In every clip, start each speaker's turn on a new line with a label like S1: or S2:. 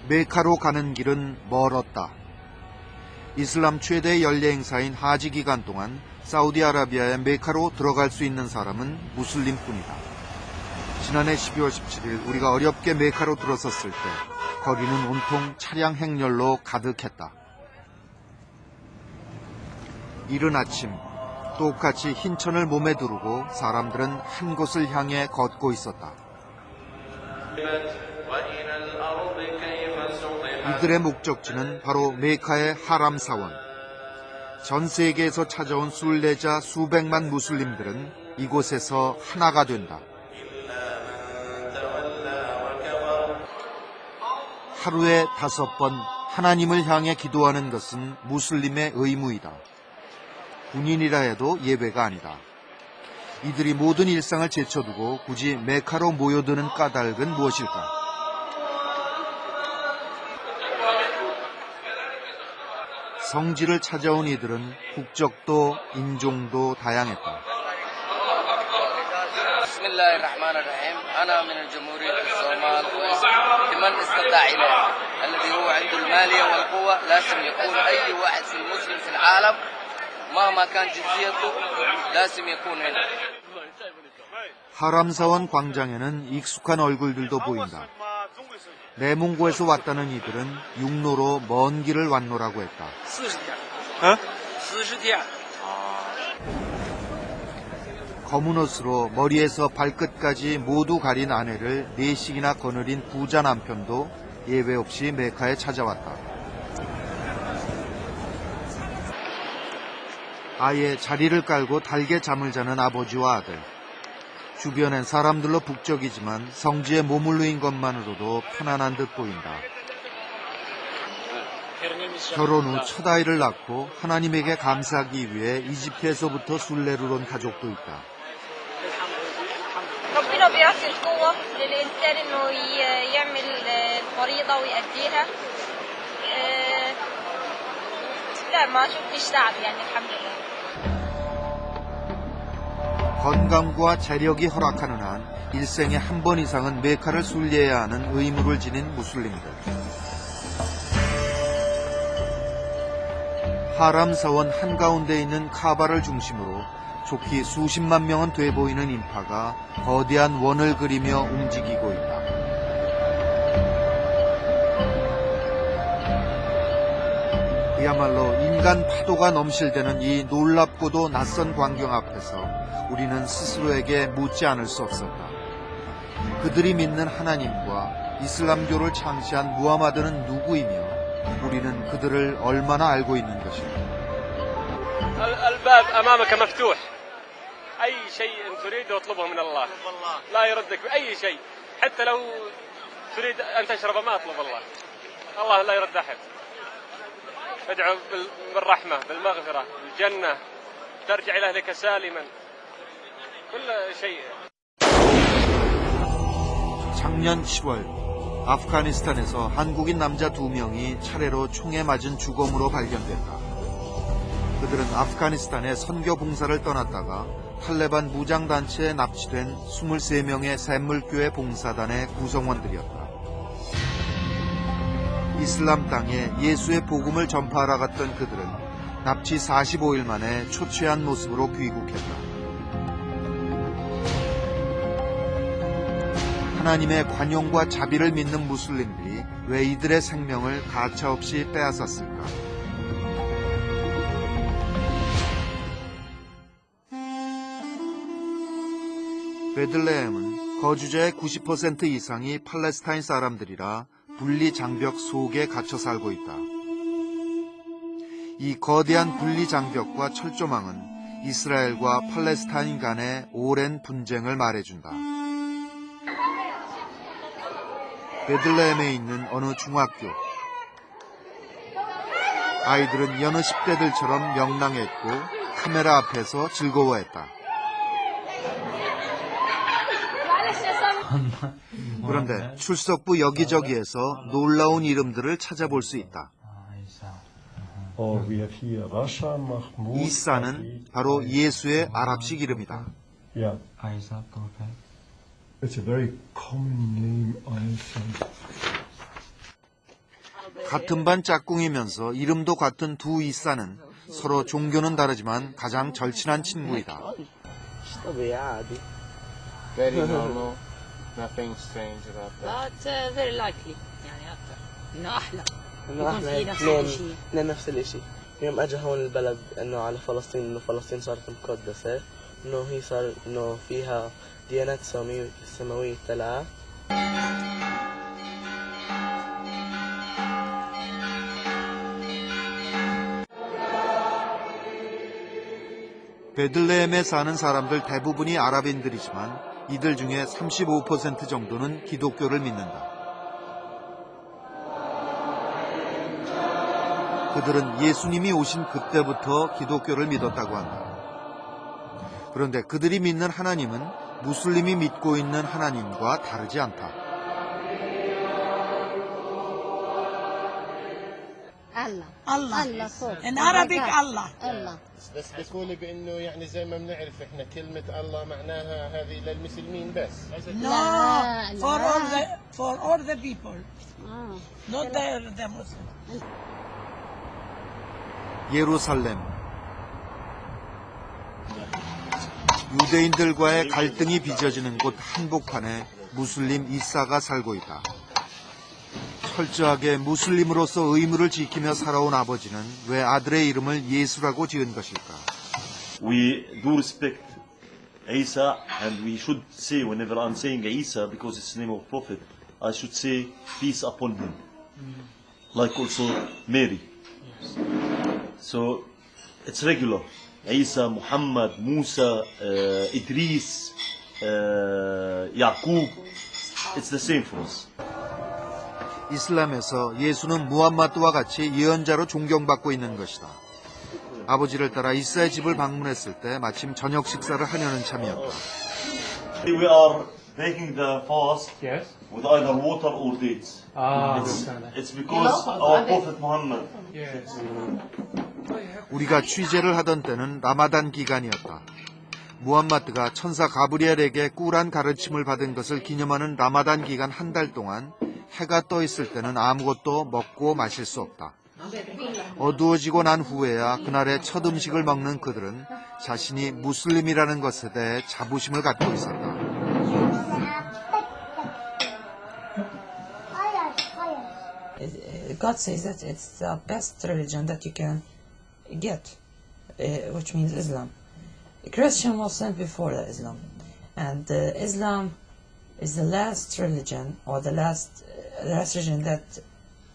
S1: 메카로 가는 길은 멀었다. 이슬람 최대 연례 행사인 하지 기간 동안 사우디아라비아의 메카로 들어갈 수 있는 사람은 무슬림뿐이다. 지난해 12월 17일 우리가 어렵게 메카로 들어섰을 때 거리는 온통 차량 행렬로 가득했다. 이른 아침 똑같이 흰 천을 몸에 두르고 사람들은 한 곳을 향해 걷고 있었다. 이들의 목적지는 바로 메카의 하람 사원. 전 세계에서 찾아온 순례자 수백만 무슬림들은 이곳에서 하나가 된다. 하루에 5번 하나님을 향해 기도하는 것은 무슬림의 의무이다. 군인이라 해도 예외가 아니다. 이들이 모든 일상을 제쳐두고 굳이 메카로 모여드는 까닭은 무엇일까? 성지를 찾아온 이들은 국적도 인종도 다양했다.
S2: Bismillahirrahmanirrahim. أنا من الجمهورية الصومال لمن استطاع إليه الذي هو عنده المالية والقوة لازم يكون أي واحد في المسلم في العالم مهما كان جنسيته لازم يكون هنا.
S1: 하람사원 광장에는 익숙한 얼굴들도 보인다. 내몽고에서 왔다는 이들은 육로로 먼 길을 왔노라고 했다.
S2: 40天.
S1: 검은 옷으로 머리에서 발끝까지 모두 가린 아내를 4씩이나 거느린 부자 남편도 예외 없이 메카에 찾아왔다. 아예 자리를 깔고 달게 잠을 자는 아버지와 아들. 주변엔 사람들로 북적이지만 성지에 머물러인 것만으로도 편안한 듯 보인다. 결혼 후 첫 아이를 낳고 하나님에게 감사하기 위해 이집트에서부터 순례를 온 가족도 있다.
S3: ربنا بيعطي القوة للإنسان إنه يعمل الفريضة ويأديها. لا ما شفتش تعب يعني الحمد لله.
S1: 건강과 재력이 허락하는 한 일생에 한 번 이상은 메카를 순례해야 하는 의무를 지닌 무슬림들. 하람 사원 한가운데 있는 카바를 중심으로 좋기 수십만 명은 돼 보이는 인파가 거대한 원을 그리며 움직이고 있다. 그야말로 인간 파도가 넘실대는 이 놀랍고도 낯선 광경 앞에서 우리는 스스로에게 묻지 않을 수 없었다. 그들이 믿는 하나님과 이슬람교를 창시한 무하마드는 누구이며 우리는 그들을 얼마나 알고 있는 것인가.
S4: الباب أمامك مفتوح. أي شيء تريده اطلبه من الله. لا يردك بأي شيء. حتى لو تريد أن تشرب ماء اطلب الله. الله لا يرد أحد. ادعو بالرحمة بالمغفرة بالجنة ترجع إلى أهلك سالما. كل شيء.
S1: 작년 7월 아프가니스탄에서 한국인 남자 2명이 차례로 총에 맞은 죽음으로 발견됐다. 그들은 아프가니스탄에 선교 봉사를 떠났다가 탈레반 무장단체에 납치된 23명의 샘물교회 봉사단의 구성원들이었다. 이슬람 땅에 예수의 복음을 전파하러 갔던 그들은 납치 45일 만에 초췌한 모습으로 귀국했다. 하나님의 관용과 자비를 믿는 무슬림들이 왜 이들의 생명을 가차없이 빼앗았을까? 베들레헴은 거주자의 90% 이상이 팔레스타인 사람들이라 분리 장벽 속에 갇혀 살고 있다. 이 거대한 분리 장벽과 철조망은 이스라엘과 팔레스타인 간의 오랜 분쟁을 말해준다. 베들레헴에 있는 어느 중학교. 아이들은 여느 10대들처럼 명랑했고 카메라 앞에서 즐거워했다. 그런데 출석부 여기저기에서 놀라운 이름들을 찾아볼 수 있다. 이사는 바로 예수의 아랍식 이름이다.
S5: It's a very common name, Isa.
S1: 같은 반 짝꿍이면서 이름도 같은 두 이사는 서로 종교는 다르지만 가장 절친한 친구이다.
S5: Very normal. Nothing strange about that.
S6: But very likely يعني أكثر إنه أحلى
S7: إنه
S6: يكون في
S7: احنا
S6: نفس
S7: اثنين
S6: الشيء.
S7: اثنين نفس الاشي. يوم اجى هون البلد انه على فلسطين انه فلسطين صارت مقدسة، انه هي صار انه فيها ديانات سماوية 3.
S1: 베들레헴에 사는 사람들 대부분이 아랍인들이지만 이들 중에 35% 정도는 기독교를 믿는다. 그들은 예수님이 오신 그때부터 기독교를 믿었다고 한다. 그런데 그들이 믿는 하나님은 무슬림이 믿고 있는 하나님과 다르지 않다.
S8: الله in Arabic Allah.
S5: بس بتقولي بانه يعني زي ما بنعرف احنا كلمة الله معناها هذه للمسلمين بس.
S8: No, for all the people, not the Muslims.
S1: 예루살렘. 유대인들과의 갈등이 빚어지는 곳 한복판에 무슬림 이사가 살고 있다. 철저하게 무슬림으로서 의무를 지키며 살아온 아버지는 왜 아들의 이름을 예수라고 지은 것일까?
S9: We do respect Isa, and we should say, whenever I'm saying Isa, because it's the name of prophet, I should say peace upon him. Like also Mary. So it's regular. Isa, Muhammad, Musa, Idris, Yaqub. It's the same for us.
S1: 이슬람에서 예수는 무함마드와 같이 예언자로 존경받고 있는 것이다. 아버지를 따라 이사의 집을 방문했을 때 마침 저녁 식사를 하려는 참이었다.
S9: We are breaking the fast
S5: Yes.
S9: with either water or dates. It's because our Prophet Muhammad.
S5: Yes.
S1: 우리가 취재를 하던 때는 라마단 기간이었다. 무함마드가 천사 가브리엘에게 꿀한 가르침을 받은 것을 기념하는 라마단 기간 한 달 동안 해가 떠 있을 때는 아무것도 먹고 마실 수 없다. 어두워지고 난 후에야 그날의 첫 음식을 먹는 그들은 자신이 무슬림이라는 것에 대해 자부심을 갖고 있었다.
S6: God says that it's the best religion that you can get, which means Islam. Christian was sent before Islam, and Islam is the last religion, or the last religion that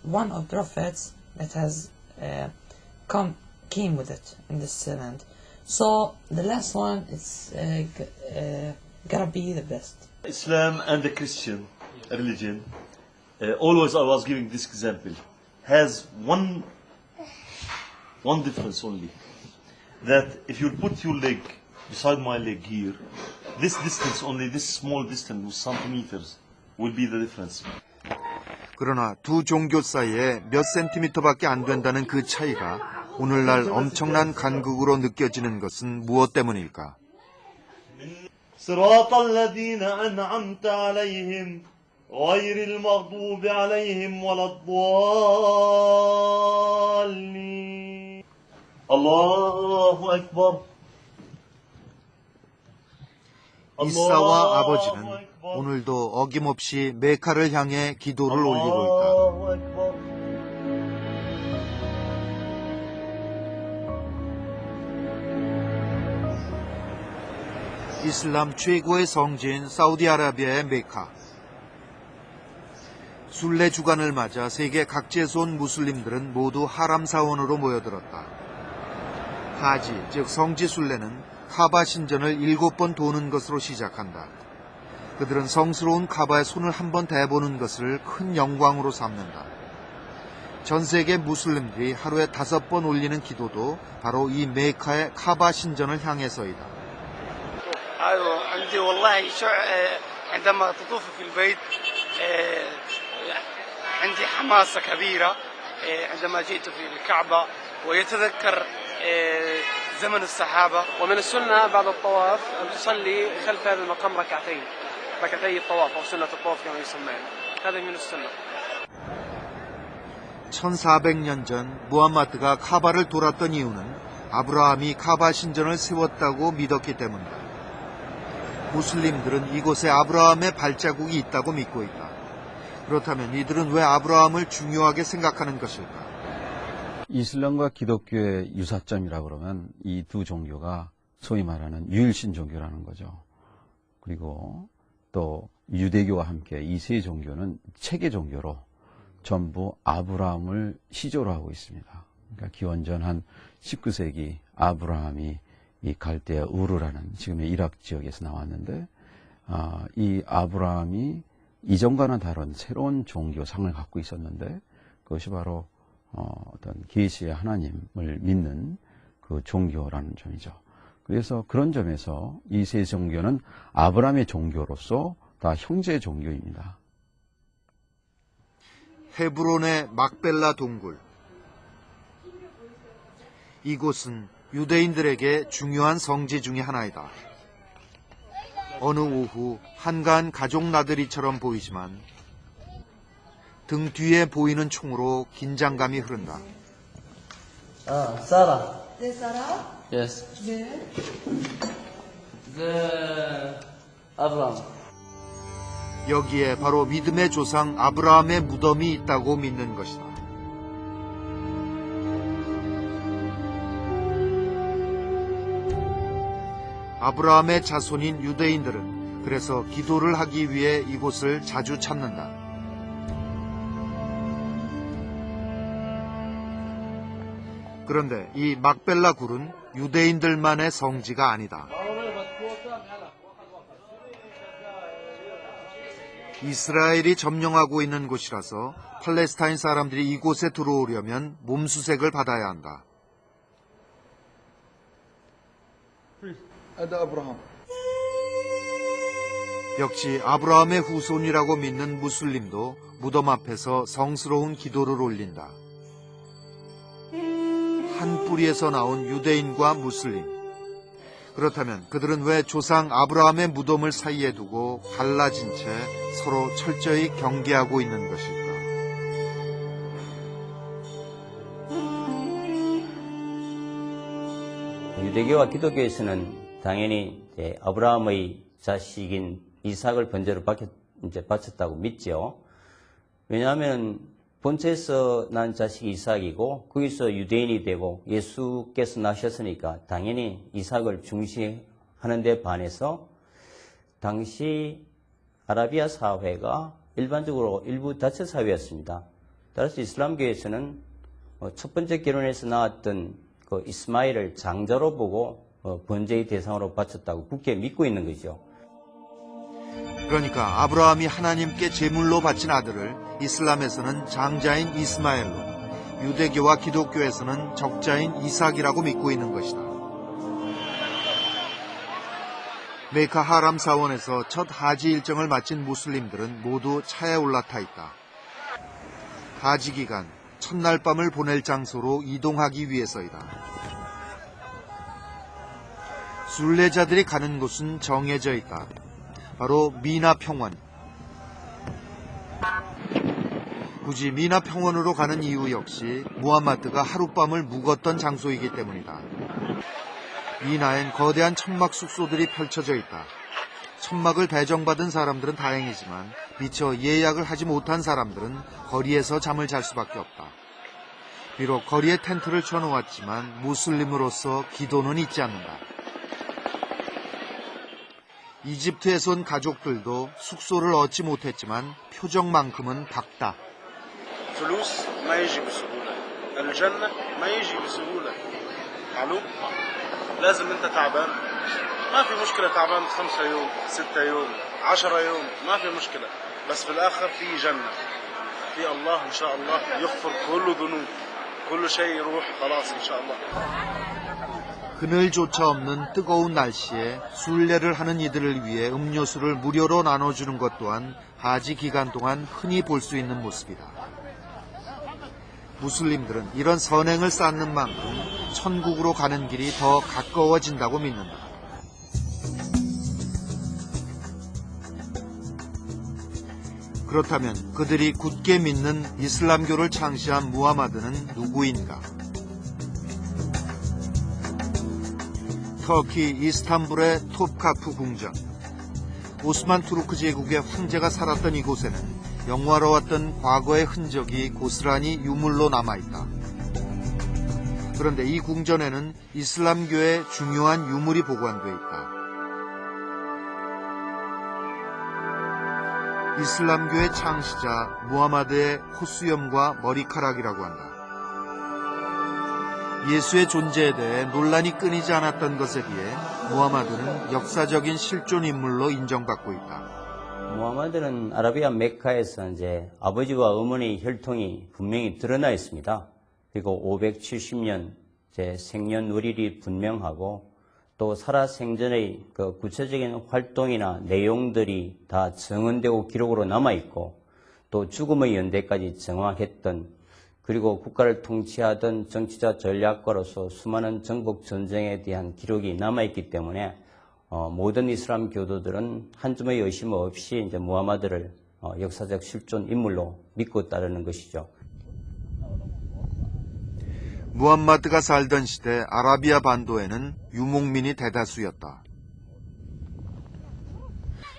S6: one of the prophets that has came with it in this land. So the last one is gonna be the best.
S9: Islam and the Christian religion, always I was giving this example, has one difference only. That if you put your leg beside my leg here, this distance only, this small distance with centimeters will be the difference.
S1: 그러나 두 종교 사이에 몇 센티미터밖에 안 된다는 그 차이가 오늘날 엄청난 간극으로 느껴지는 것은 무엇 때문일까?
S9: صراط الذين أنعمت عليهم غير المغضوب عليهم ولا الضالين الله أكبر.
S1: 이사와 아버지는 오늘도 어김없이 메카를 향해 기도를 올리고 있다. 이슬람 최고의 성지인 사우디아라비아의 메카. 순례 주간을 맞아 세계 각지에서 온 무슬림들은 모두 하람 사원으로 모여들었다. 하지, 즉 성지 순례는 카바 신전을 7번 도는 것으로 시작한다. 그들은 성스러운 카바에 손을 한번 대보는 것을 큰 영광으로 삼는다. 전 세계 무슬림들이 하루에 5번 올리는 기도도 바로 이 메카의 카바 신전을 향해서이다.
S10: عندي والله عندما تطوف في البيت عندي حماسة كبيرة عندما جئت في الكعبة ويتذكر زمن الصحابة.
S4: ومن السنة بعد الطواف أن تصلي خلف هذا المقام ركعتي الطواف أو سنة الطواف كما يسمى. هذا من السنة.
S1: 1400년 전 무함마드가 카바를 돌았던 이유는 아브라함이 카바 신전을 세웠다고 믿었기 때문이다. 무슬림들은 이곳에 아브라함의 발자국이 있다고 믿고 있다. 그렇다면 이들은 왜 아브라함을 중요하게 생각하는 것일까?
S11: 이슬람과 기독교의 유사점이라고 그러면 이 두 종교가 소위 말하는 유일신 종교라는 거죠. 그리고 또 유대교와 함께 이 세 종교는 체계 종교로 전부 아브라함을 시조로 하고 있습니다. 그러니까 기원전 한 19세기 아브라함이 이 갈대아 우르라는 지금의 이라크 지역에서 나왔는데 이 아브라함이 이전과는 다른 새로운 종교상을 갖고 있었는데 그것이 바로 어떤 계시의 하나님을 믿는 그 종교라는 점이죠. 그래서 그런 점에서 이 세 종교는 아브라함의 종교로서 다 형제 종교입니다.
S1: 헤브론의 막벨라 동굴. 이곳은 유대인들에게 중요한 성지 중의 하나이다. 어느 오후 한가한 가족 나들이처럼 보이지만 등 뒤에 보이는 총으로 긴장감이 흐른다.
S7: Sarah.
S12: This Sarah?
S7: Yes.
S12: Good.
S7: The Abraham.
S1: 여기에 바로 믿음의 조상 아브라함의 무덤이 있다고 믿는 것이다. 아브라함의 자손인 유대인들은 그래서 기도를 하기 위해 이곳을 자주 찾는다. 그런데 이 막벨라 굴은 유대인들만의 성지가 아니다. 이스라엘이 점령하고 있는 곳이라서 팔레스타인 사람들이 이곳에 들어오려면 몸수색을 받아야 한다. 역시 아브라함의 후손이라고 믿는 무슬림도 무덤 앞에서 성스러운 기도를 올린다. 한 뿌리에서 나온 유대인과 무슬림. 그렇다면 그들은 왜 조상 아브라함의 무덤을 사이에 두고 갈라진 채 서로 철저히 경계하고 있는 것일까?
S13: 유대교와 기독교에서는 당연히 아브라함의 자식인 이삭을 번제로 바쳤다고 믿죠. 왜냐하면 본체에서 난 자식이 이삭이고 거기서 유대인이 되고 예수께서 나셨으니까 당연히 이삭을 중시하는 데 반해서 당시 아라비아 사회가 일반적으로 일부 다처 사회였습니다. 따라서 이슬람교에서는 첫 번째 결혼에서 나왔던 그 이스마일을 장자로 보고 번제의 대상으로 바쳤다고 굳게 믿고 있는 거죠.
S1: 그러니까 아브라함이 하나님께 제물로 바친 아들을 이슬람에서는 장자인 이스마엘로, 유대교와 기독교에서는 적자인 이삭이라고 믿고 있는 것이다. 메카 하람 사원에서 첫 하지 일정을 마친 무슬림들은 모두 차에 올라타 있다. 하지 기간, 첫날 밤을 보낼 장소로 이동하기 위해서이다. 순례자들이 가는 곳은 정해져 있다. 바로 미나 평원. 굳이 미나 평원으로 가는 이유 역시 무함마드가 하룻밤을 묵었던 장소이기 때문이다. 미나엔 거대한 천막 숙소들이 펼쳐져 있다. 천막을 배정받은 사람들은 다행이지만 미처 예약을 하지 못한 사람들은 거리에서 잠을 잘 수밖에 없다. 비록 거리에 텐트를 쳐놓았지만 무슬림으로서 기도는 잊지 않는다. 이집트에서 온 가족들도 숙소를 얻지 못했지만 표정만큼은 밝다.
S10: فلوس ما يجي بسهولة الجنة ما يجي بسهولة معلوم لازم انت تعبان ما في مشكلة تعبان 5 يوم 6 يوم 10 يوم ما في مشكلة بس في الآخر في جنة في الله إن شاء الله يغفر كل ذنوب كل شيء يروح خلاص إن شاء الله.
S1: 그늘조차 없는 뜨거운 날씨에 순례를 하는 이들을 위해 음료수를 무료로 나눠주는 것 또한 하지 기간 동안 흔히 볼 수 있는 모습이다. 무슬림들은 이런 선행을 쌓는 만큼 천국으로 가는 길이 더 가까워진다고 믿는다. 그렇다면 그들이 굳게 믿는 이슬람교를 창시한 무하마드는 누구인가? 터키 이스탄불의 톱카프 궁전. 오스만 투르크 제국의 황제가 살았던 이곳에는 영화로웠던 과거의 흔적이 고스란히 유물로 남아있다. 그런데 이 궁전에는 이슬람교의 중요한 유물이 보관돼 있다. 이슬람교의 창시자 무하마드의 콧수염과 머리카락이라고 한다. 예수의 존재에 대해 논란이 끊이지 않았던 것에 비해 무하마드는 역사적인 실존 인물로 인정받고 있다.
S13: 무하마드는 아라비아 메카에서 이제 아버지와 어머니 혈통이 분명히 드러나 있습니다. 그리고 570년 제 생년월일이 분명하고 또 살아생전의 그 구체적인 활동이나 내용들이 다 정언되고 기록으로 남아있고 또 죽음의 연대까지 정확했던 그리고 국가를 통치하던 정치자 전략가로서 수많은 정복 전쟁에 대한 기록이 남아있기 때문에 모든 이슬람 교도들은 한 줌의 의심 없이 이제 무하마드를 역사적 실존 인물로 믿고 따르는 것이죠.
S1: 무함마드가 살던 시대 아라비아 반도에는 유목민이 대다수였다.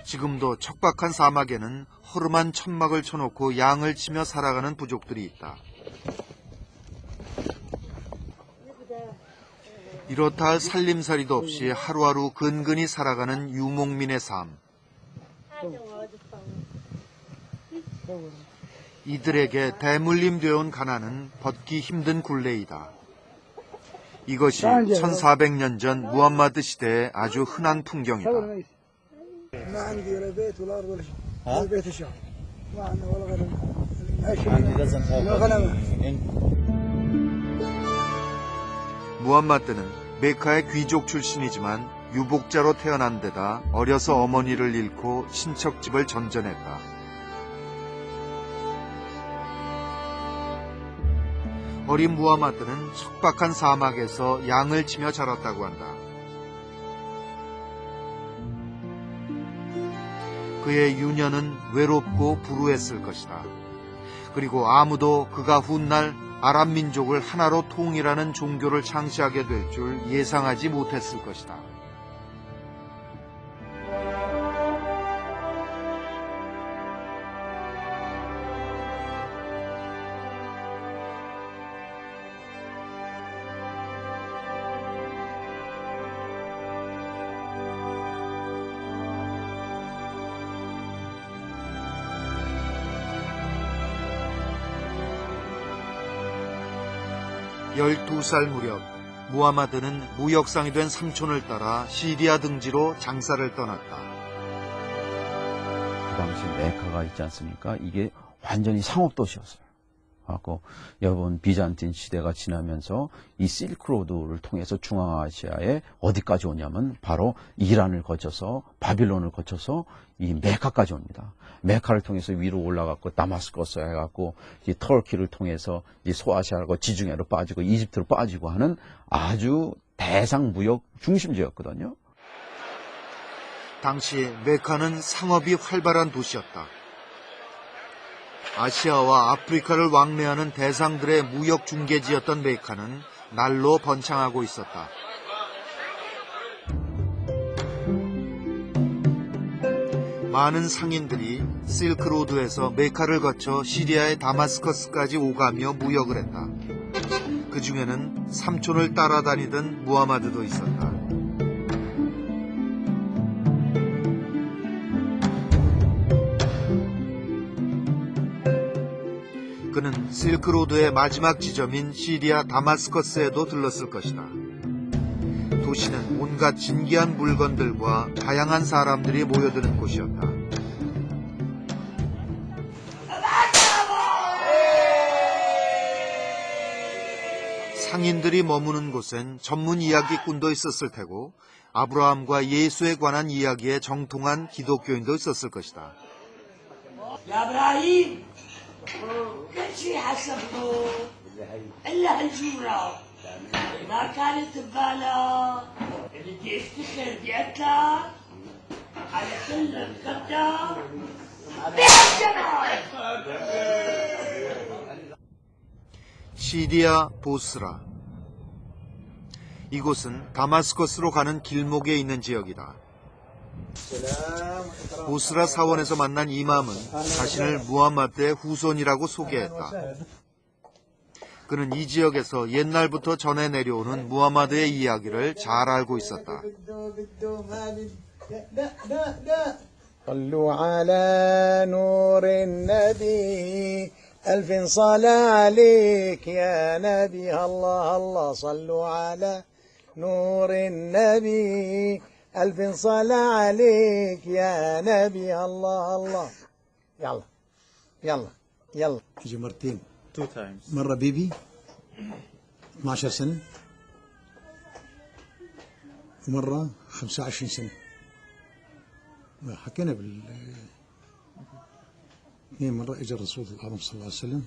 S1: 지금도 척박한 사막에는 허름한 천막을 쳐놓고 양을 치며 살아가는 부족들이 있다. 이렇다 할 살림살이도 없이 하루하루 근근히 살아가는 유목민의 삶. 이들에게 대물림되어 온 가난은 벗기 힘든 굴레이다. 이것이 1400년 전 무함마드 시대의 아주 흔한 풍경이다. 무함마드는 메카의 귀족 출신이지만 유복자로 태어난 데다 어려서 어머니를 잃고 친척집을 전전했다. 어린 무하마드는 척박한 사막에서 양을 치며 자랐다고 한다. 그의 유년은 외롭고 불우했을 것이다. 그리고 아무도 그가 훗날 아랍 민족을 하나로 통일하는 종교를 창시하게 될 줄 예상하지 못했을 것이다. 열두 살 무렵 무하마드는 무역상이 된 삼촌을 따라 시리아 등지로 장사를 떠났다.
S11: 그 당시 메카가 있지 않습니까? 이게 완전히 상업도시였어요. 그래서 여러분 비잔틴 시대가 지나면서 이 실크로드를 통해서 중앙아시아에 어디까지 오냐면 바로 이란을 거쳐서 바빌론을 거쳐서 이 메카까지 옵니다. 메카를 통해서 위로 올라갔고 다마스커스 해갖고 이 터키를 통해서 이 소아시아고 지중해로 빠지고 이집트로 빠지고 하는 아주 대상 무역 중심지였거든요.
S1: 당시 메카는 상업이 활발한 도시였다. 아시아와 아프리카를 왕래하는 대상들의 무역 중개지였던 메카는 날로 번창하고 있었다. 많은 상인들이 실크로드에서 메카를 거쳐 시리아의 다마스커스까지 오가며 무역을 했다. 그 중에는 삼촌을 따라다니던 무하마드도 있었다. 그는 실크로드의 마지막 지점인 시리아 다마스커스에도 들렀을 것이다. 도시는 온갖 진귀한 물건들과 다양한 사람들이 모여드는 곳이었다. 상인들이 머무는 곳엔 전문 이야기꾼도 있었을 테고 아브라함과 예수에 관한 이야기에 정통한 기독교인도 있었을 것이다.
S8: كل شيء حسبته الا هالجوره ما كانت ببالها اللي بدي افتكر بدي اطلع على كل مقدم
S1: 시리아 보스라. 이곳은 다마스커스로 가는 길목에 있는 지역이다. 보스라 사원에서 만난 이맘은 자신을 무함마드의 후손이라고 소개했다. 그는 이 지역에서 옛날부터 전해 내려오는 무함마드의 이야기를 잘 알고 있었다.
S12: صلوا على نور النبي ألف صلاة عليك يا نبي الله الله صلوا على نور النبي ألف صلاة عليك يا نبي الله الله يلا يلا يلا يجي مرتين
S14: 2 times
S12: مرة بيبي 12 سنة ومرة 25 سنة حكينا مرة اجى الرسول الأعظم صلى الله عليه وسلم.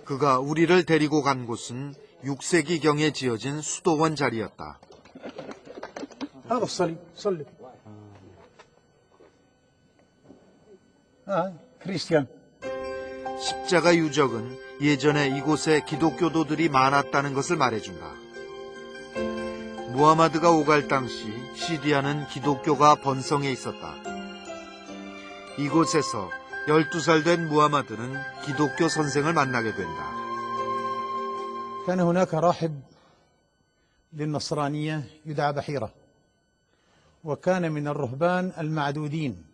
S1: 그가 우리를 데리고 간 곳은 6세기경에 지어진 수도원 자리였다.
S12: هذا الصليب صلي. 크리스티안.
S1: 십자가 유적은 예전에 이곳에 기독교도들이 많았다는 것을 말해준다. 무하마드가 오갈 당시 시리아는 기독교가 번성해 있었다. 이곳에서 12살 된 무하마드는 기독교 선생을 만나게 된다.
S12: كان هناك راهب للنصرانية يدعى بحيرة وكان من الرهبان المعدودين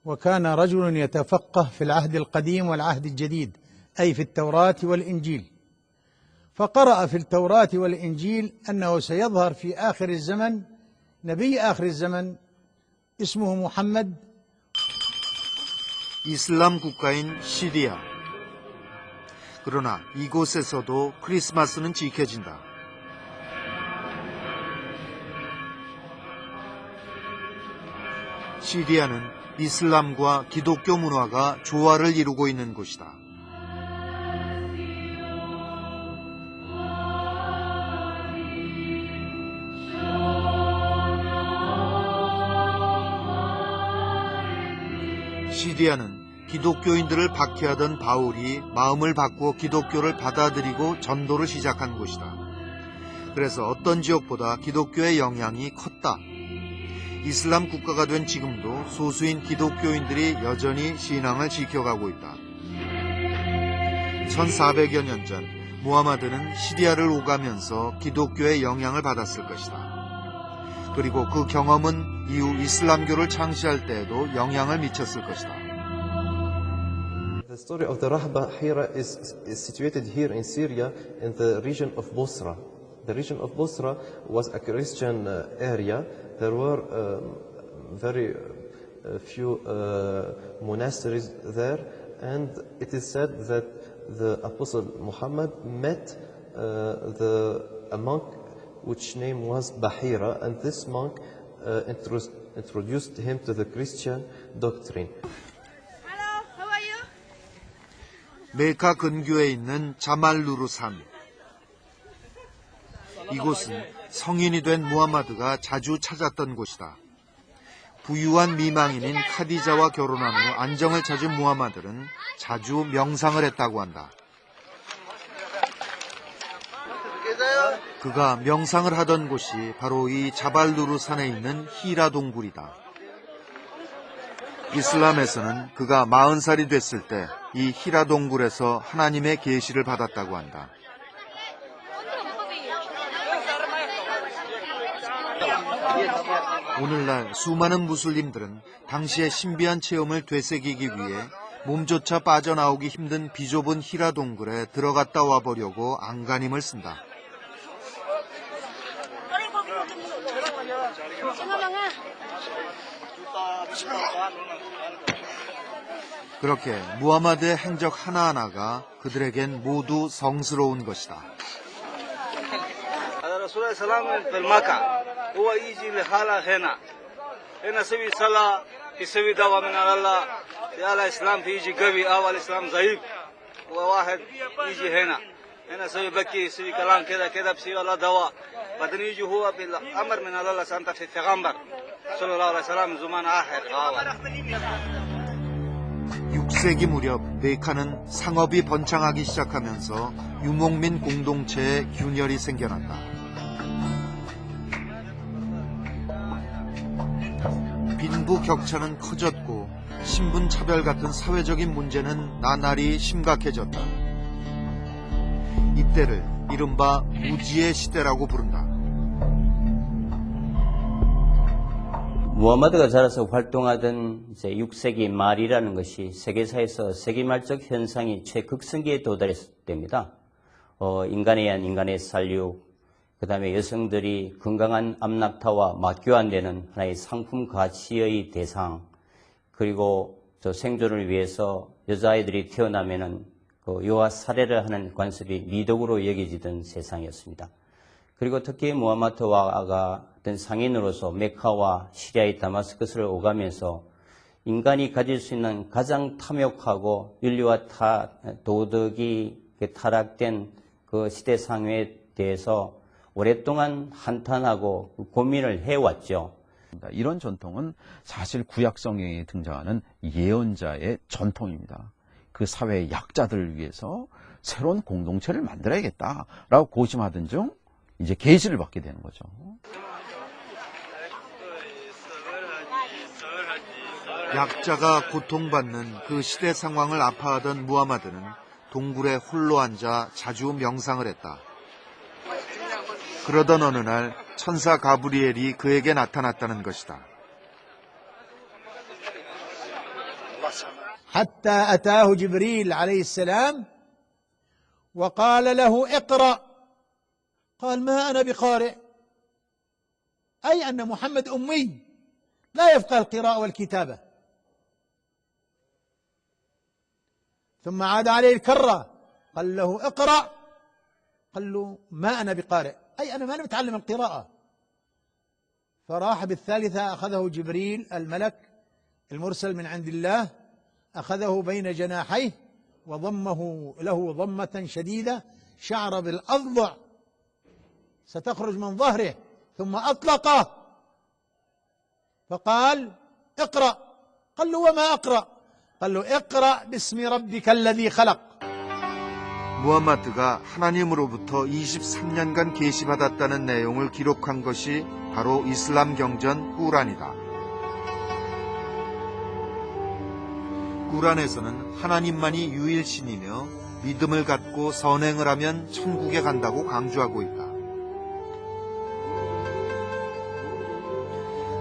S12: وكان رجل يتفقه في العهد القديم والعهد الجديد أي في التوراة والإنجيل فقرأ في التوراة والإنجيل أنه سيظهر في آخر الزمن نبي آخر الزمن اسمه محمد.
S1: 이슬람 국가인 시리아. 그러나 이곳에서도 크리스마스는 지켜진다. 시리아는 이슬람과 기독교 문화가 조화를 이루고 있는 곳이다. 시리아는 기독교인들을 박해하던 바울이 마음을 바꾸어 기독교를 받아들이고 전도를 시작한 곳이다. 그래서 어떤 지역보다 기독교의 영향이 컸다. 이슬람 국가가 된 지금도 소수인 기독교인들이 여전히 신앙을 지켜가고 있다. 1400여 년 전 무하마드는 시리아를 오가면서 기독교의 영향을 받았을 것이다. 그리고 그 경험은 이후 이슬람교를 창시할 때에도 영향을 미쳤을 것이다.
S15: The story of the Rahba Hira is situated here in Syria in the region of Bosra. The region of Bosra was a Christian area. There were very few monasteries there, and it is said that the Apostle Muhammad met a monk which name was Bahira, and this monk introduced him to the Christian doctrine.
S3: Hello, how are you?
S1: 메카 근교에 있는 자말루르 산. 이곳은 성인이 된 무하마드가 자주 찾았던 곳이다. 부유한 미망인인 카디자와 결혼한 후 안정을 찾은 무하마드는 자주 명상을 했다고 한다. 그가 명상을 하던 곳이 바로 이 자발루르 산에 있는 히라 동굴이다. 이슬람에서는 그가 40살이 됐을 때 이 히라 동굴에서 하나님의 계시를 받았다고 한다. 오늘날 수많은 무슬림들은 당시의 신비한 체험을 되새기기 위해 몸조차 빠져나오기 힘든 비좁은 히라 동굴에 들어갔다 와보려고 안간힘을 쓴다. 그렇게 무하마드의 행적 하나하나가 그들에겐 모두 성스러운 것이다.
S16: هو يجي لحاله هنا يسوي صلاة يسوي دواء من الله يا الإسلام يجي قوي أو الإسلام ضعيف وواحد يجي هنا يسوي بكي يسوي كلام كذا كذا بسوي الله دواء بعدين يجي هو بالأمر من الله سانتا في الغمبر صلى الله عليه وسلم زمان آخر غاوة
S1: 6세기 무렵 메카는 상업이 번창하기 시작하면서 유목민 공동체의 균열이 생겨난다. 빈부 격차는 커졌고 신분 차별 같은 사회적인 문제는 나날이 심각해졌다. 이때를 이른바 무지의 시대라고 부른다.
S13: 무하마드가 자라서 활동하던 이제 6세기 말이라는 것이 세계사에서 세기말적 현상이 최극성기에 도달했을 때입니다. 인간에 의한 인간의 살육, 그 다음에 여성들이 건강한 암낙타와 맞교환되는 하나의 상품 가치의 대상, 그리고 저 생존을 위해서 여자아이들이 태어나면은 그 유아 살해를 하는 관습이 미덕으로 여겨지던 세상이었습니다. 그리고 특히 무하마드와가 어떤 상인으로서 메카와 시리아의 다마스커스를 오가면서 인간이 가질 수 있는 가장 탐욕하고 윤리와 도덕이 타락된 그 시대 상황에 대해서 오랫동안 한탄하고 고민을 해왔죠.
S11: 이런 전통은 사실 구약 성경에 등장하는 예언자의 전통입니다. 그 사회의 약자들을 위해서 새로운 공동체를 만들어야겠다라고 고심하던 중 이제 계시를 받게 되는 거죠.
S1: 약자가 고통받는 그 시대 상황을 아파하던 무하마드는 동굴에 홀로 앉아 자주 명상을 했다. 그러던 어느 날 천사 가브리엘이 그에게 나타났다는 것이다.
S12: حتى أتاه جبريل عليه السلام وقال له اقرأ قال ما أنا بقارئ أي أن محمد أمي لا يفقه القراءة والكتابة ثم عاد عليه الكرة قال له اقرأ قال له ما أنا بقارئ أي أنا ما متعلم القراءة فراح بالثالثة أخذه جبريل الملك المرسل من عند الله أخذه بين جناحيه وضمه له ضمة شديدة شعر بالأضلع ستخرج من ظهره ثم أطلقه فقال اقرأ قال له وما أقرأ قال له اقرأ باسم ربك الذي خلق
S1: 무하마드가 하나님으로부터 23년간 계시받았다는 내용을 기록한 것이 바로 이슬람 경전 꾸란이다. 꾸란에서는 하나님만이 유일신이며 믿음을 갖고 선행을 하면 천국에 간다고 강조하고 있다.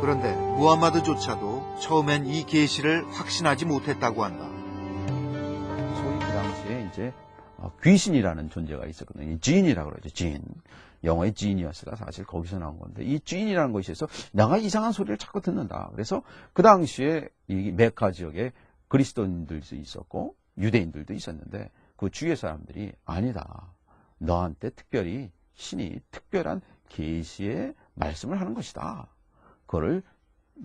S1: 그런데 무하마드조차도 처음엔 이 계시를 확신하지 못했다고 한다.
S11: 소위 그 당시에 이제 귀신이라는 존재가 있었거든요. 진이라고 그러죠. 진. 영어의 지니어스가 사실 거기서 나온 건데 이 진이라는 것이 있어서 내가 이상한 소리를 자꾸 듣는다. 그래서 그 당시에 이 메카 지역에 그리스도인들도 있었고 유대인들도 있었는데 그 주위의 사람들이 아니다. 너한테 특별히 신이 특별한 계시의 말씀을 하는 것이다. 그거를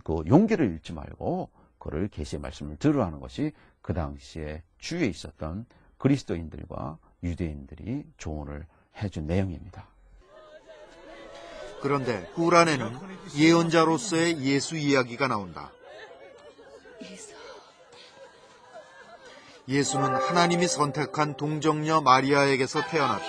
S11: 그 용기를 잃지 말고 그거를 계시의 말씀을 들으라 하는 것이 그 당시에 주위에 있었던 그리스도인들과 유대인들이 조언을 해준 내용입니다.
S1: 그런데 꾸란에는 예언자로서의 예수 이야기가 나온다. 예수는 하나님이 선택한 동정녀 마리아에게서 태어났다.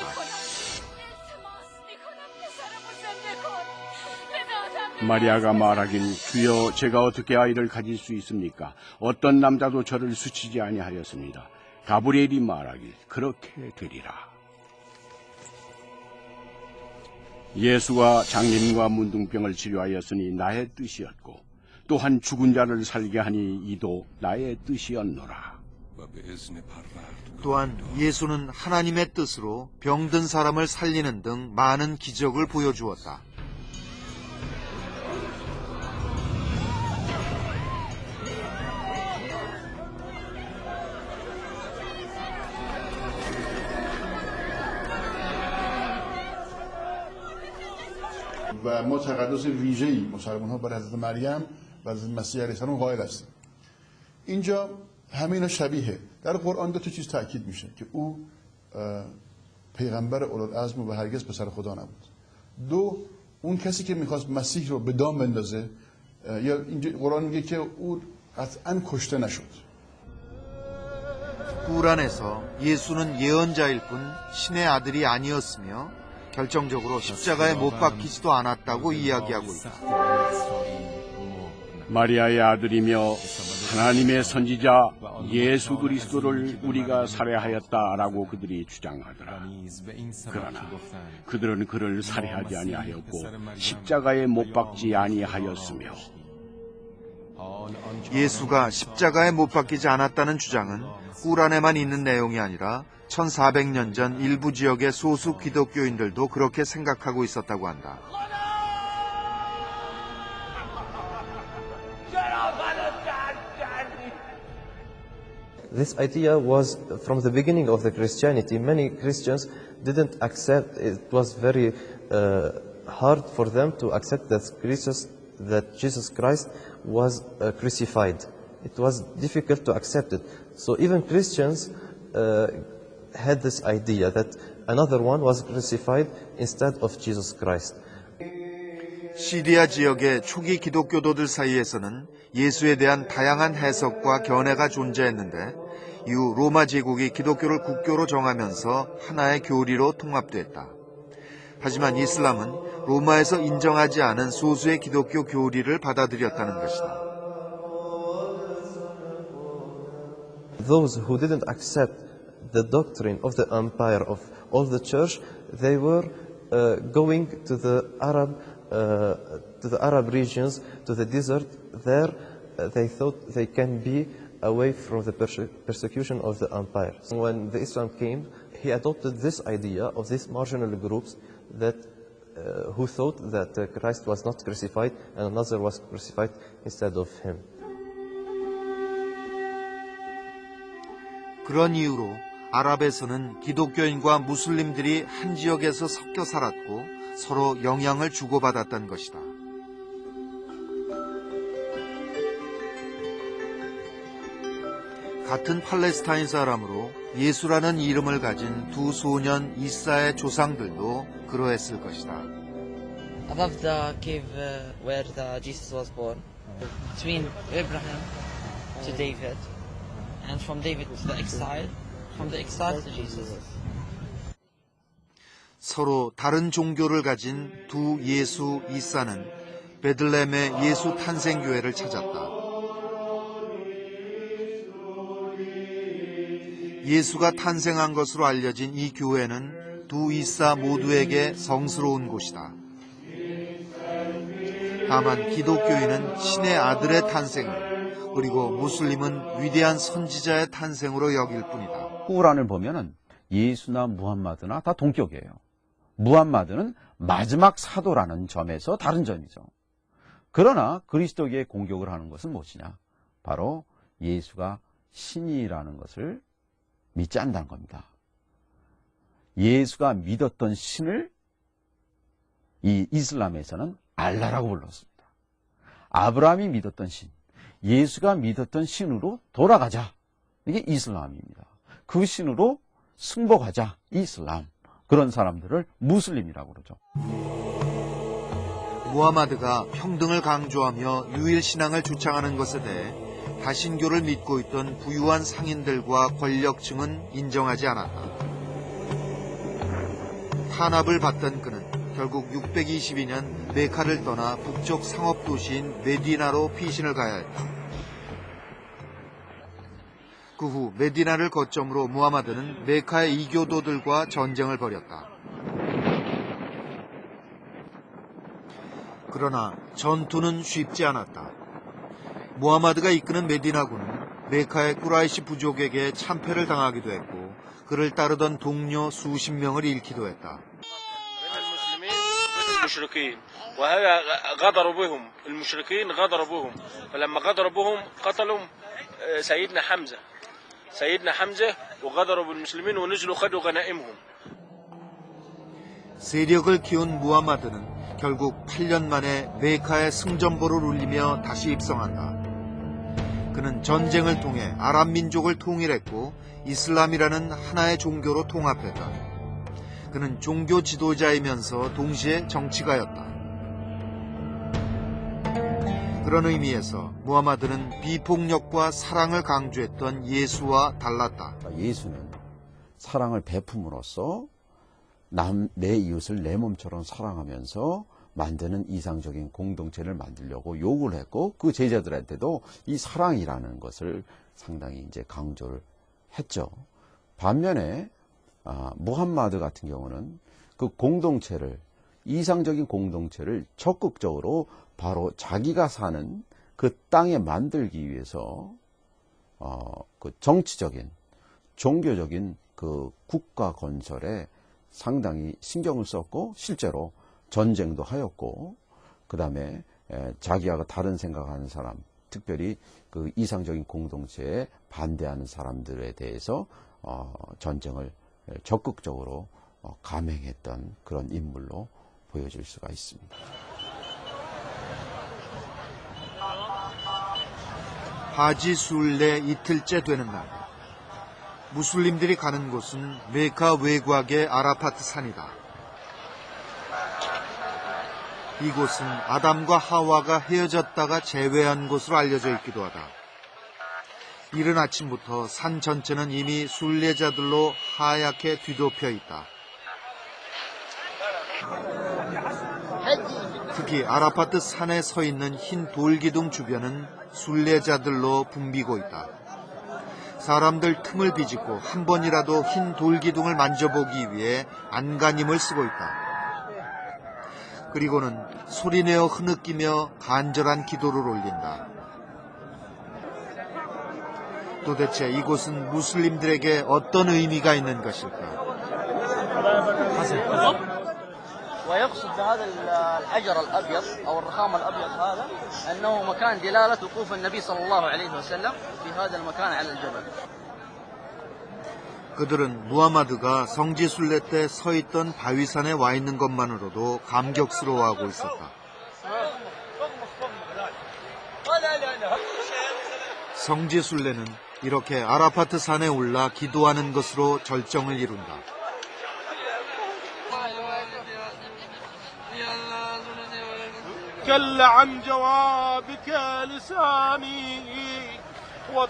S14: 마리아가 말하길 주여 제가 어떻게 아이를 가질 수 있습니까? 어떤 남자도 저를 수치지 아니하였습니다. 가브리엘이 말하길 그렇게 되리라. 예수가 장님과 문둥병을 치료하였으니 나의 뜻이었고 또한 죽은 자를 살게 하니 이도 나의 뜻이었노라.
S1: 또한 예수는 하나님의 뜻으로 병든 사람을 살리는 등 많은 기적을 보여주었다.
S17: و ما تقدس ویژه‌ای مسلمان‌ها بر حضرت مریم و حضرت مسیح علیه السلام قائل هستیم. اینجا همه اینا شبیه. در قرآن دو تا چیز تاکید میشه که او پیغمبر اولوالعزم و هرگز پسر خدا نبود. دو، اون کسی که میخواست مسیح رو به دام بندازه یا اینجا قرآن میگه که او قطعا کشته نشد.
S1: 꾸란에서 예수는 예언자일 뿐 신의 아들이 아니었으며 결정적으로 십자가에 못 박히지도 않았다고 이야기하고 있다.
S14: 마리아의 아들이며 하나님의 선지자 예수 그리스도를 우리가 살해하였다라고 그들이 주장하더라. 그러나 그들은 그를 살해하지 아니하였고 십자가에 못 박지 아니하였으며
S1: 예수가 십자가에 못 박히지 않았다는 주장은 꾸란에만 있는 내용이 아니라 1400년 전 일부 지역의 소수 기독교인들도 그렇게 생각하고 있었다고 한다.
S15: This idea was from the beginning of the Christianity. Many Christians didn't accept. It was very hard for them to accept that Jesus Christ was crucified. It was difficult to accept it. So even Christians had this idea that another one was crucified instead of Jesus Christ.
S1: 시리아 지역의 초기 기독교도들 사이에서는 예수에 대한 다양한 해석과 견해가 존재했는데 이후 로마 제국이 기독교를 국교로 정하면서 하나의 교리로 통합됐다. 하지만 이슬람은 로마에서 인정하지 않은 소수의 기독교 교리를 받아들였다는 것이다.
S15: Those who didn't accept the doctrine of the empire of the church, they were going to the Arab regions, to the desert. There, they thought they can be away from the persecution of the empire. When the Islam came, he adopted this idea of these marginal groups that who thought that Christ was not crucified and another was crucified instead of him.
S1: 그런 이유로 아랍에서는 기독교인과 무슬림들이 한 지역에서 섞여 살았고 서로 영향을 주고받았던 것이다. 같은 팔레스타인 사람으로 예수라는 이름을 가진 두 소년 이사의 조상들도 그러했을 것이다.
S18: Above the cave where Jesus was born, between Abraham to David, and from David to the exile, from the exile to Jesus.
S1: 서로 다른 종교를 가진 두 예수 이사는 베들레헴의 예수 탄생교회를 찾았다. 예수가 탄생한 것으로 알려진 이 교회는 두 이사 모두에게 성스러운 곳이다. 다만 기독교인은 신의 아들의 탄생을, 그리고 무슬림은 위대한 선지자의 탄생으로 여길 뿐이다.
S11: 꾸란을 보면은 예수나 무함마드나 다 동격이에요. 무함마드는 마지막 사도라는 점에서 다른 점이죠. 그러나 그리스도교의 공격을 하는 것은 무엇이냐? 바로 예수가 신이라는 것을 믿지 않는다는 겁니다. 예수가 믿었던 신을 이 이슬람에서는 알라라고 불렀습니다. 아브라함이 믿었던 신, 예수가 믿었던 신으로 돌아가자. 이게 이슬람입니다. 그 신으로 승복하자. 이슬람. 그런 사람들을 무슬림이라고 그러죠.
S1: 무하마드가 평등을 강조하며 유일신앙을 주창하는 것에 대해 다신교를 믿고 있던 부유한 상인들과 권력층은 인정하지 않았다. 탄압을 받던 그는 결국 622년 메카를 떠나 북쪽 상업도시인 메디나로 피신을 가야 했다. 그 후 메디나를 거점으로 무하마드는 메카의 이교도들과 전쟁을 벌였다. 그러나 전투는 쉽지 않았다. 무하마드가 이끄는 메디나군은 메카의 꾸라이시 부족에게 참패를 당하기도 했고 그를 따르던 동료 수십 명을 잃기도 했다.
S10: المشركين وهذا غدروا بهم المشركين غدروا بهم فلما غدروا بهم قتلوا سيدنا حمزة وغدروا بالمسلمين ونزلوا خدوا غنائمهم.
S1: 세력을 키운 무하마드는 결국 8년 만에 메카의 승전보를 울리며 다시 입성한다. 그는 전쟁을 통해 아랍 민족을 통일했고 이슬람이라는 하나의 종교로 통합했다. 그는 종교 지도자이면서 동시에 정치가였다. 그런 의미에서 무하마드는 비폭력과 사랑을 강조했던 예수와 달랐다.
S11: 예수는 사랑을 베품으로써 내 이웃을 내 몸처럼 사랑하면서 만드는 이상적인 공동체를 만들려고 요구를 했고, 그 제자들한테도 이 사랑이라는 것을 상당히 이제 강조를 했죠. 반면에 무함마드 같은 경우는 그 공동체를, 이상적인 공동체를 적극적으로 바로 자기가 사는 그 땅에 만들기 위해서 그 정치적인, 종교적인 그 국가 건설에 상당히 신경을 썼고, 실제로 전쟁도 하였고, 그 다음에 자기와 다른 생각하는 사람, 특별히 그 이상적인 공동체에 반대하는 사람들에 대해서 전쟁을 적극적으로 감행했던 그런 인물로 보여질 수가 있습니다.
S1: 하지 술레 이틀째 되는 날, 무슬림들이 가는 곳은 메카 외곽의 아라파트 산이다. 이곳은 아담과 하와가 헤어졌다가 재회한 곳으로 알려져 있기도 하다. 이른 아침부터 산 전체는 이미 순례자들로 하얗게 뒤덮여 있다. 특히 아라파트 산에 서 있는 흰 돌기둥 주변은 순례자들로 붐비고 있다. 사람들 틈을 비집고 한 번이라도 흰 돌기둥을 만져보기 위해 안간힘을 쓰고 있다. 그리고는 소리내어 흐느끼며 간절한 기도를 올린다. 도대체 이곳은 무슬림들에게 어떤 의미가 있는 것일까?
S2: ويقصد بهذا الحجر الأبيض أو الرخام الأبيض هذا أنه مكان دلالة وقوف النبي صلى الله عليه وسلم في هذا المكان على الجبل.
S1: 그들은 무하마드가 성지순례 때 서 있던 바위산에 와 있는 것만으로도 감격스러워하고 있었다. 성지순례는 이렇게 아라파트 산에 올라 기도하는 것으로 절정을 이룬다.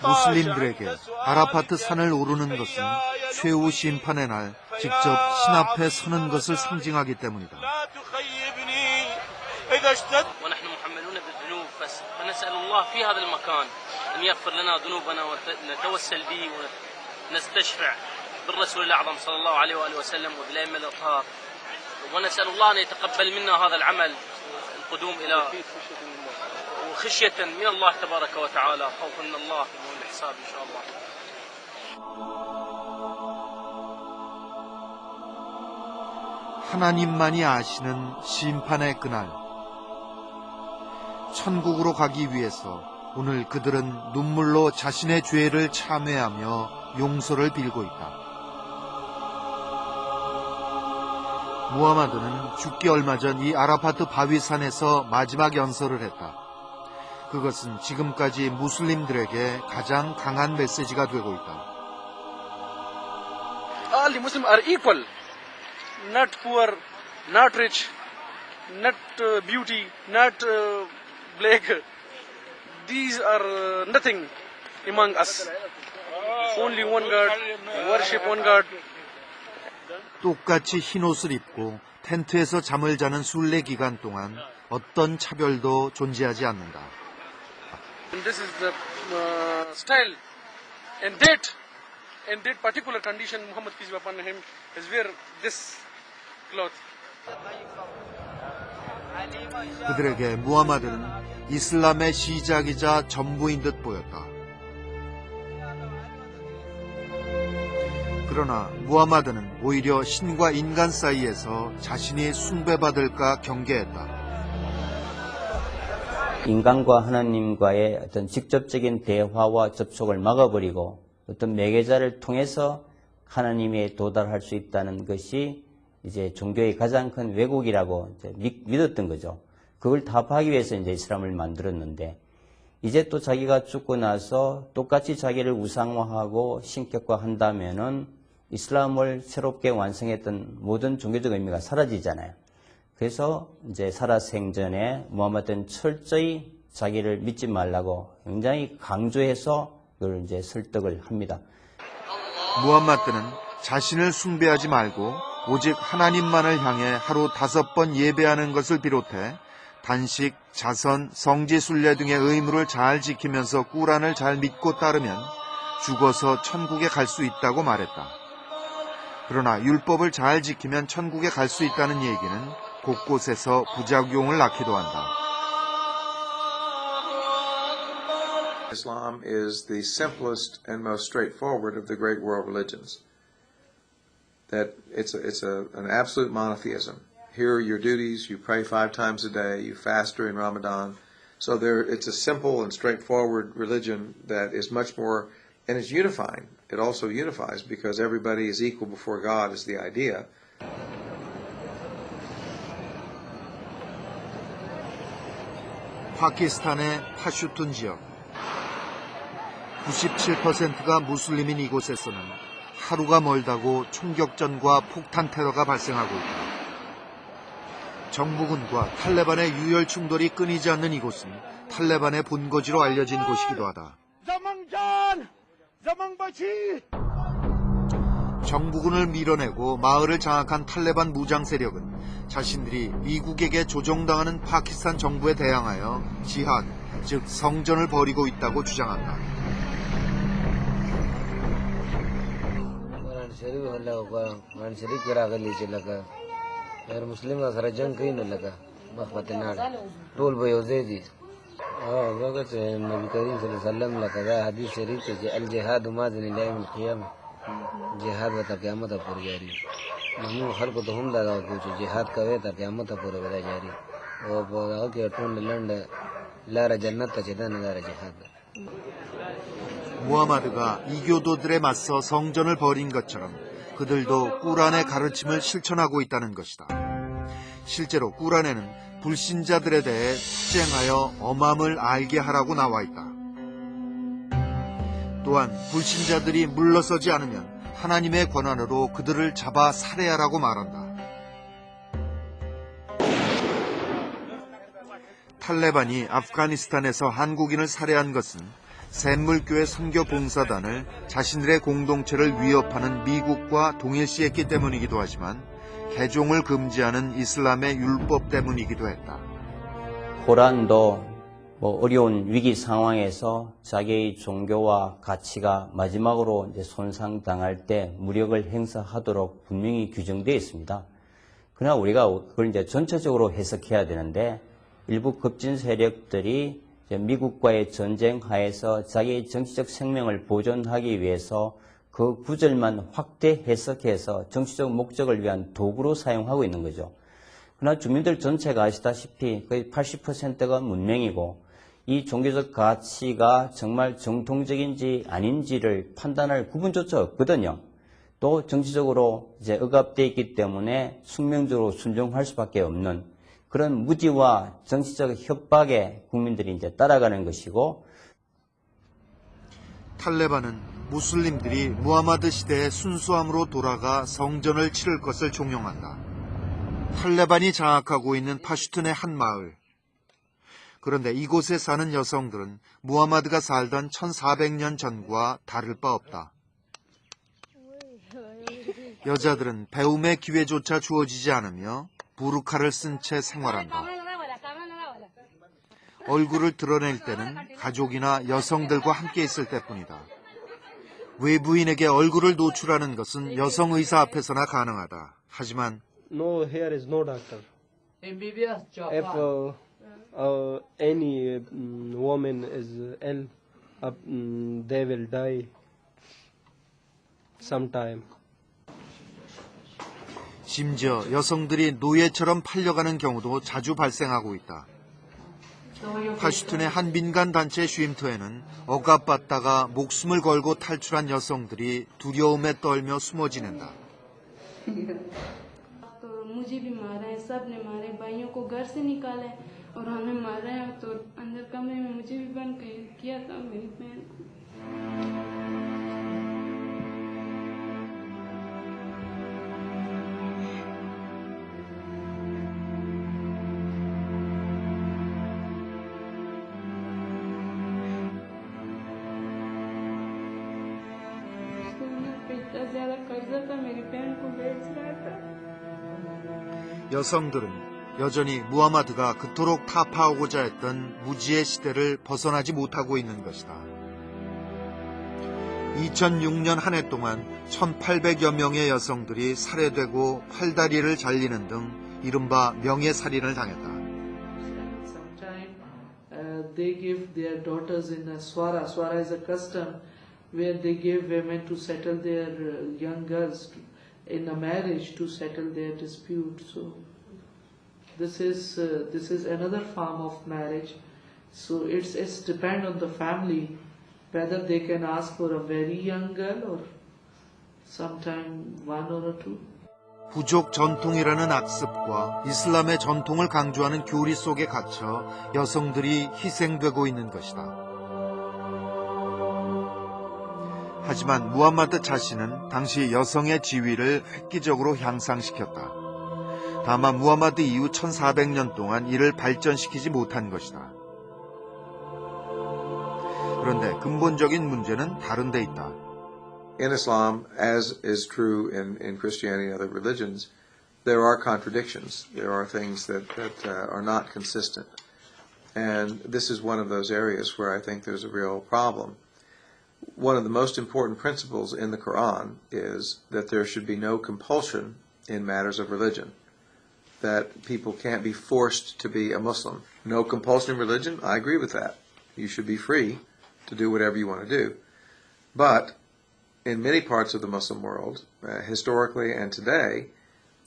S1: 무슬림들에게 아라파트 산을 오르는 것은 최후 심판의 날 직접 신 앞에 서는 것을 상징하기 때문이다.
S2: ونحن محملون بالذنوب فنسأل الله في هذا المكان أن يغفر لنا ذنوبنا ونتوسل به ونستشفع بالرسول الأعظم صلى الله عليه وآله وسلم وبالأئمة الأطهار ونسأل الله أن يتقبل منا هذا العمل القدوم إلى وخشية من الله تبارك وتعالى خوفا من الله والحساب إن شاء الله.
S1: 하나님만이 아시는 심판의 그날, 천국으로 가기 위해서 오늘 그들은 눈물로 자신의 죄를 참회하며 용서를 빌고 있다. 무하마드는 죽기 얼마 전 이 아라파트 바위산에서 마지막 연설을 했다. 그것은 지금까지 무슬림들에게 가장 강한 메시지가 되고 있다.
S19: All the Muslims are equal, not poor, not rich, not beauty, not black. These are nothing among us. Only one God, worship one God.
S1: 똑같이 흰옷을 입고 텐트에서 잠을 자는 순례 기간 동안 어떤 차별도 존재하지 않는다.
S19: This is the style, and that particular condition, Muhammad peace be upon him, is wear this cloth.
S1: 그들에게 무하마드는 이슬람의 시작이자 전부인 듯 보였다. 그러나 무하마드는 오히려 신과 인간 사이에서 자신이 숭배받을까 경계했다.
S13: 인간과 하나님과의 어떤 직접적인 대화와 접촉을 막아버리고 어떤 매개자를 통해서 하나님에 도달할 수 있다는 것이 이제 종교의 가장 큰 왜곡이라고 이제 믿었던 거죠. 그걸 타파하기 위해서 이제 이슬람을 만들었는데, 이제 또 자기가 죽고 나서 똑같이 자기를 우상화하고 신격화한다면은 이슬람을 새롭게 완성했던 모든 종교적 의미가 사라지잖아요. 그래서 이제 살아생전에 무하마드는 철저히 자기를 믿지 말라고 굉장히 강조해서 그걸 이제 설득을 합니다.
S1: 무함마드는 자신을 숭배하지 말고 오직 하나님만을 향해 하루 5번 예배하는 것을 비롯해 단식, 자선, 성지 순례 등의 의무를 잘 지키면서 꾸란을 잘 믿고 따르면 죽어서 천국에 갈 수 있다고 말했다. 그러나 율법을 잘 지키면 천국에 갈 수 있다는 얘기는 곳곳에서 부작용을 낳기도 한다.
S20: Islam is the simplest and most straightforward of the great world religions. That it's an absolute monotheism. Here are your duties. You pray 5 times a day. You fast during Ramadan. So it's a simple and straightforward religion that is much more, and it's unifying. It also unifies because everybody is equal before God is the idea.
S1: 파키스탄의 파슈툰 지역 97%가 무슬림인 이곳에서는 하루가 멀다고 총격전과 폭탄 테러가 발생하고 있다. 정부군과 탈레반의 유혈 충돌이 끊이지 않는 이곳은 탈레반의 본거지로 알려진 곳이기도 하다. 정부군을 밀어내고 마을을 장악한 탈레반 무장 세력은 자신들이 미국에게 조종당하는 파키스탄 정부에 대항하여 지하드, 즉 성전을 벌이고 있다고 주장한다.
S2: जिहाद बता क़यामत पर जारी मनु खल्क तो हम लगा कुछ जिहाद कवे ता क़यामत पर बता जारी और बोला कि टुंड लंड लारा जन्नत चेदन लारा जिहाद
S1: 무하마드가 이교도들에 맞서 성전을 벌인 것처럼 그들도 꾸란의 가르침을 실천하고 있다는 것이다. 실제로 꾸란에는 불신자들에 대해 특쟁하여 엄함을 알게 하라고 나와 있다. 또한 불신자들이 물러서지 않으면 하나님의 권한으로 그들을 잡아 살해하라고 말한다. 탈레반이 아프가니스탄에서 한국인을 살해한 것은 샘물교회 선교봉사단을 자신들의 공동체를 위협하는 미국과 동일시했기 때문이기도 하지만 개종을 금지하는 이슬람의 율법 때문이기도 했다.
S13: 코란도 어려운 위기 상황에서 자기의 종교와 가치가 마지막으로 이제 손상당할 때 무력을 행사하도록 분명히 규정되어 있습니다. 그러나 우리가 그걸 이제 전체적으로 해석해야 되는데 일부 급진 세력들이 이제 미국과의 전쟁 하에서 자기의 정치적 생명을 보존하기 위해서 그 구절만 확대 해석해서 정치적 목적을 위한 도구로 사용하고 있는 거죠. 그러나 주민들 전체가 아시다시피 거의 80%가 문명이고 이 종교적 가치가 정말 정통적인지 아닌지를 판단할 구분조차 없거든요. 또 정치적으로 이제 억압되어 있기 때문에 숙명적으로 순종할 수밖에 없는 그런 무지와 정치적 협박에 국민들이 이제 따라가는 것이고,
S1: 탈레반은 무슬림들이 무하마드 시대의 순수함으로 돌아가 성전을 치를 것을 종용한다. 탈레반이 장악하고 있는 파슈툰의 한 마을. 그런데 이곳에 사는 여성들은 무하마드가 살던 1400년 전과 다를 바 없다. 여자들은 배움의 기회조차 주어지지 않으며 부르카를 쓴 채 생활한다. 얼굴을 드러낼 때는 가족이나 여성들과 함께 있을 때뿐이다. 외부인에게 얼굴을 노출하는 것은 여성 의사 앞에서나 가능하다. 하지만
S21: No, here is no doctor. If any woman is ill, they will die sometime.
S1: 심지어 여성들이 노예처럼 팔려가는 경우도 자주 발생하고 있다. 파슈툰의 한 민간 단체 쉼터에는 억압받다가 목숨을 걸고 탈출한 여성들이 두려움에 떨며 숨어 지낸다.
S22: मुझे भी मारा है, सब ने मारे, भाइयों को घर से निकाला है और हमें मारा है, तो अंदर कमरे में मुझे भी बंद किया था मेरी बहन को। ज़्यादा कर्जा था मेरी बहन को बेच रहा था।
S1: 여성들은 여전히 무하마드가 그토록 타파하고자 했던 무지의 시대를 벗어나지 못하고 있는 것이다. 2006년 한 해 동안 1,800여 명의 여성들이 살해되고 팔다리를 잘리는 등 이른바 명예살인을 당했다.
S5: They give their daughters in a swara. Swara is a custom where they give women to settle their young girls in a marriage to settle their dispute. So this is another form of marriage. So it's depend on the family whether they can ask for a very young girl or sometime one or two.
S1: 부족 전통이라는 악습과 이슬람의 전통을 강조하는 교리 속에 갇혀 여성들이 희생되고 있는 것이다. 하지만 무함마드 자신은 당시 여성의 지위를 획기적으로 향상시켰다. 다만 무함마드 이후 1400년 동안 이를 발전시키지 못한 것이다. 그런데 근본적인 문제는 다른 데 있다.
S20: In Islam, as is true in Christianity and other religions, there are contradictions. There are things that are not consistent. And this is one of those areas where I think there's a real problem. One of the most important principles in the Quran is that there should be no compulsion in matters of religion, that people can't be forced to be a Muslim. No compulsion in religion, I agree with that. You should be free to do whatever you want to do. But in many parts of the Muslim world, historically and today,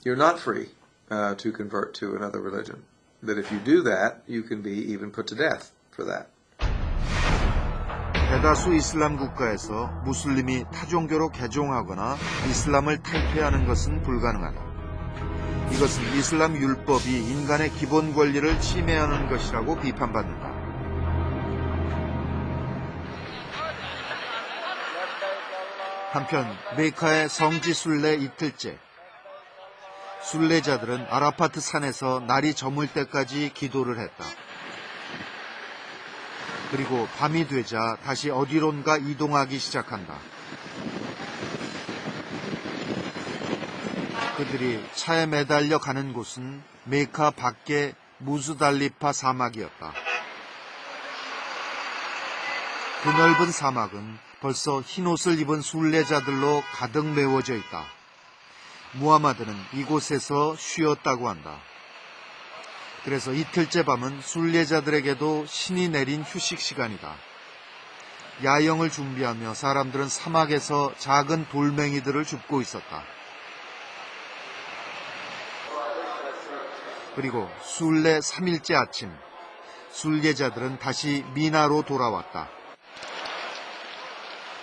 S20: you're not free to convert to another religion. That if you do that, you can be even put to death for that.
S1: 대다수 이슬람 국가에서 무슬림이 타종교로 개종하거나 이슬람을 탈퇴하는 것은 불가능하다. 이것은 이슬람 율법이 인간의 기본 권리를 침해하는 것이라고 비판받는다. 한편 메카의 성지 순례 이틀째, 순례자들은 아라파트 산에서 날이 저물 때까지 기도를 했다. 그리고 밤이 되자 다시 어디론가 이동하기 시작한다. 그들이 차에 매달려 가는 곳은 메카 밖의 무스달리파 사막이었다. 그 넓은 사막은 벌써 흰옷을 입은 순례자들로 가득 메워져 있다. 무하마드는 이곳에서 쉬었다고 한다. 그래서 이틀째 밤은 순례자들에게도 신이 내린 휴식 시간이다. 야영을 준비하며 사람들은 사막에서 작은 돌멩이들을 줍고 있었다. 그리고 순례 3일째 아침, 순례자들은 다시 미나로 돌아왔다.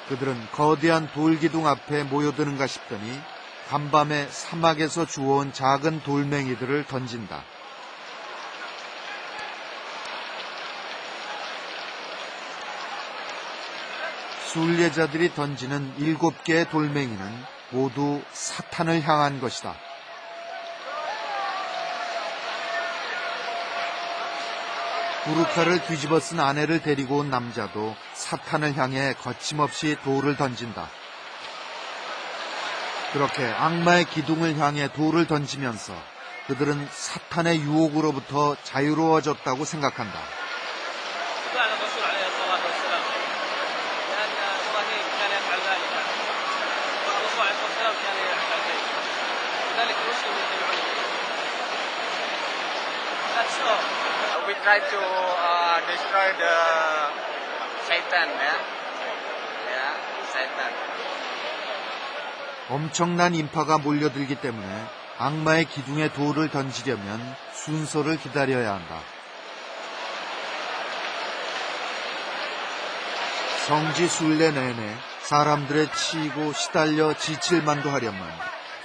S1: 그들은 거대한 돌기둥 앞에 모여드는가 싶더니 간밤에 사막에서 주워온 작은 돌멩이들을 던진다. 순례자들이 던지는 7개의 돌멩이는 모두 사탄을 향한 것이다. 부르카를 뒤집어 쓴 아내를 데리고 온 남자도 사탄을 향해 거침없이 돌을 던진다. 그렇게 악마의 기둥을 향해 돌을 던지면서 그들은 사탄의 유혹으로부터 자유로워졌다고 생각한다.
S2: We try to destroy the Satan, Satan.
S1: 엄청난 인파가 몰려들기 때문에 악마의 기둥에 돌을 던지려면 순서를 기다려야 한다. 성지 순례 내내 사람들에 치이고 시달려 지칠 만도 하련만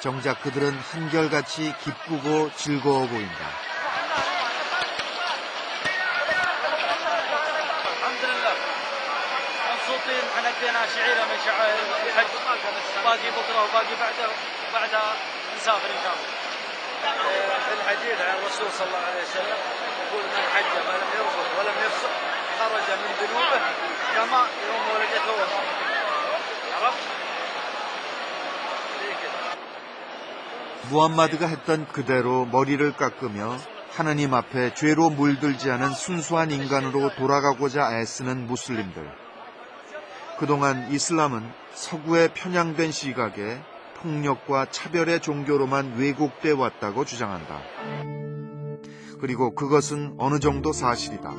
S1: 정작 그들은 한결같이 기쁘고 즐거워 보인다.
S16: حنكينا شعيره من شعائر الحج باقي بكره وباقي بعدها نسافر ان شاء الله. الحديث عن الرسول صلى الله عليه وسلم يقول من حج فلم يرفض ولم يفسق خرج من ذنوبه كما يوم ولدته امه. عرفت؟
S1: 무함마드가 했던 그대로 머리를 깎으며 하느님 앞에 죄로 물들지 않은 순수한 인간으로 돌아가고자 애쓰는 무슬림들. 그동안 이슬람은 서구의 편향된 시각에 폭력과 차별의 종교로만 왜곡돼 왔다고 주장한다. 그리고 그것은 어느 정도 사실이다.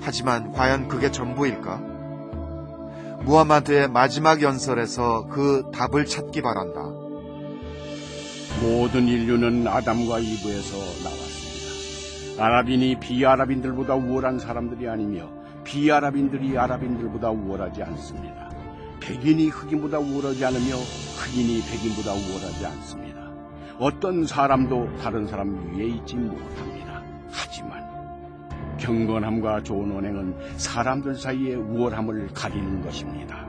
S1: 하지만 과연 그게 전부일까? 무함마드의 마지막 연설에서 그 답을 찾기 바란다.
S14: 모든 인류는 아담과 이브에서 나왔습니다. 아랍인이 비아랍인들보다 우월한 사람들이 아니며 비아랍인들이 아랍인들보다 우월하지 않습니다. 백인이 흑인보다 우월하지 않으며 흑인이 백인보다 우월하지 않습니다. 어떤 사람도 다른 사람 위에 있지 못합니다. 하지만 경건함과 좋은 언행은 사람들 사이의 우월함을 가리는 것입니다.